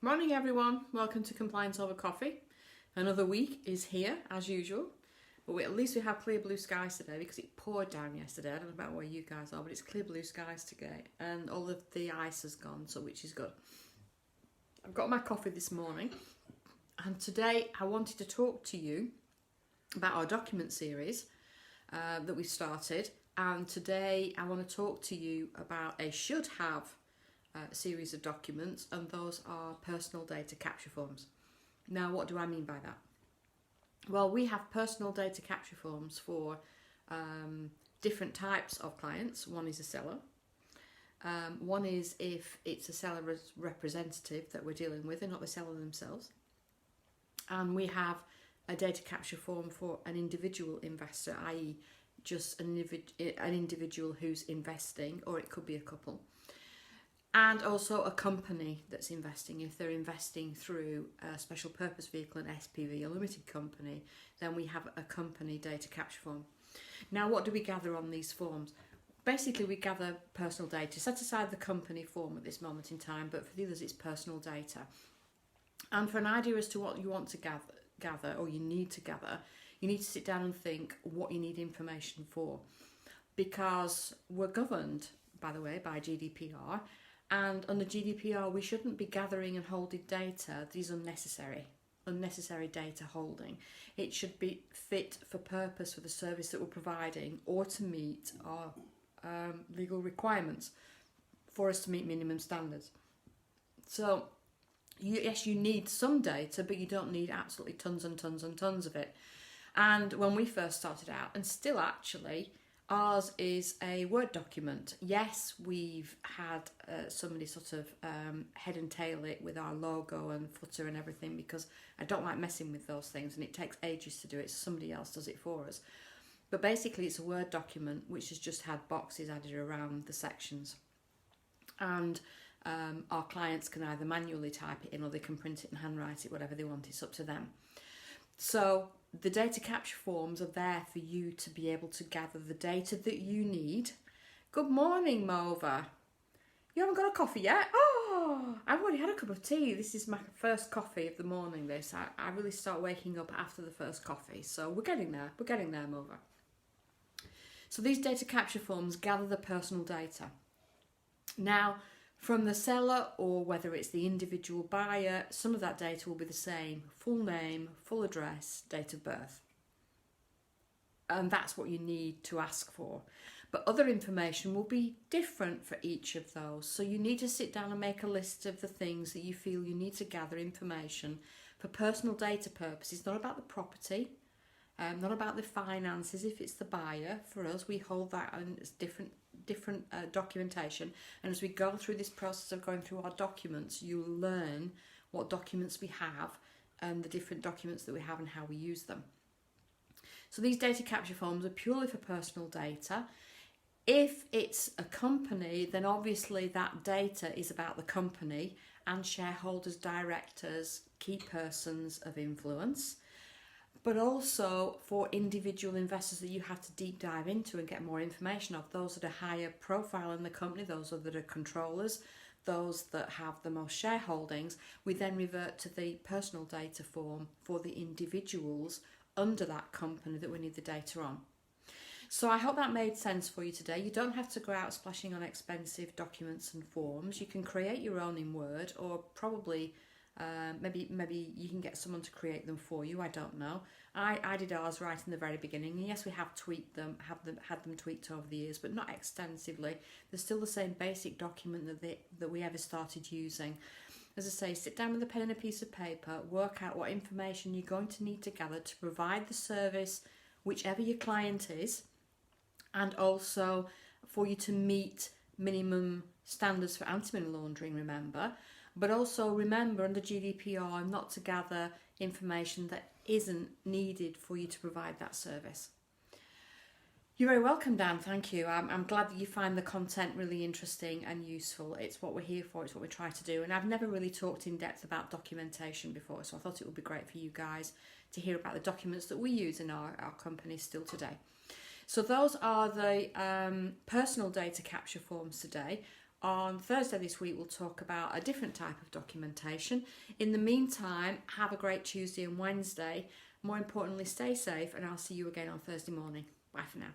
Morning everyone, welcome to Compliance Over Coffee. Another week is here as usual, but at least we have clear blue skies today because it poured down yesterday. I don't know about where you guys are, but it's clear blue skies today and all of the ice has gone, so which is good. I've got my coffee this morning and today I wanted to talk to you about our document series that we started, and today I want to talk to you about a should have series of documents, and those are personal data capture forms. Now, what do I mean by that? Well, we have personal data capture forms for different types of clients. One is a seller. One is if it's a seller representative that we're dealing with and not the seller themselves. And we have a data capture form for an individual investor, i.e. just an individual who's investing, or it could be a couple. And also a company that's investing. If they're investing through a special purpose vehicle, an SPV, a limited company, then we have a company data capture form. Now, what do we gather on these forms? Basically, we gather personal data. Set aside the company form at this moment in time, but for the others, it's personal data. And for an idea as to what you want to gather or you need to gather, you need to sit down and think what you need information for. Because we're governed, by the way, by GDPR. And under GDPR, we shouldn't be gathering and holding data that is unnecessary data holding. It should be fit for purpose for the service that we're providing or to meet our legal requirements for us to meet minimum standards. So, yes, you need some data, but you don't need absolutely tons and tons and tons of it. And when we first started out, and still actually, ours is a Word document. Yes, we've had somebody sort of head and tail it with our logo and footer and everything, because I don't like messing with those things and it takes ages to do it, so somebody else does it for us. But basically it's a Word document which has just had boxes added around the sections. And our clients can either manually type it in or they can print it and handwrite it, whatever they want, it's up to them. So the data capture forms are there for you to be able to gather the data that you need. Good morning, Mova. You haven't got a coffee yet? Oh, I've already had a cup of tea. This is my first coffee of the morning, this. I really start waking up after the first coffee. So we're getting there. We're getting there, Mova. So these data capture forms gather the personal data. Now, from the seller or whether it's the individual buyer, some of that data will be the same. Full name, full address, date of birth. And that's what you need to ask for. But other information will be different for each of those. So you need to sit down and make a list of the things that you feel you need to gather information for personal data purposes. Not about the property, not about the finances if it's the buyer. For us, we hold that as different documentation, and as we go through this process of going through our documents, you'll learn what documents we have and the different documents that we have and how we use them. So these data capture forms are purely for personal data. If it's a company, then obviously that data is about the company and shareholders, directors, key persons of influence. But also for individual investors that you have to deep dive into and get more information of, those that are higher profile in the company, those that are controllers, those that have the most shareholdings, we then revert to the personal data form for the individuals under that company that we need the data on. So I hope that made sense for you today. You don't have to go out splashing on expensive documents and forms. You can create your own in Word, or probably maybe you can get someone to create them for you. I don't know. I did ours right in the very beginning, and yes, we have tweaked them, had them tweaked over the years, but not extensively. They're still the same basic document that we ever started using. As I say, sit down with a pen and a piece of paper, work out what information you're going to need to gather to provide the service, whichever your client is, and also for you to meet minimum standards for anti-money laundering, remember. But also remember under GDPR not to gather information that isn't needed for you to provide that service. You're very welcome, Dan. Thank you. I'm glad that you find the content really interesting and useful. It's what we're here for. It's what we try to do. And I've never really talked in depth about documentation before, so I thought it would be great for you guys to hear about the documents that we use in our company still today. So those are the personal data capture forms today. On Thursday this week, we'll talk about a different type of documentation. In the meantime, have a great Tuesday and Wednesday. More importantly, stay safe, and I'll see you again on Thursday morning. Bye for now.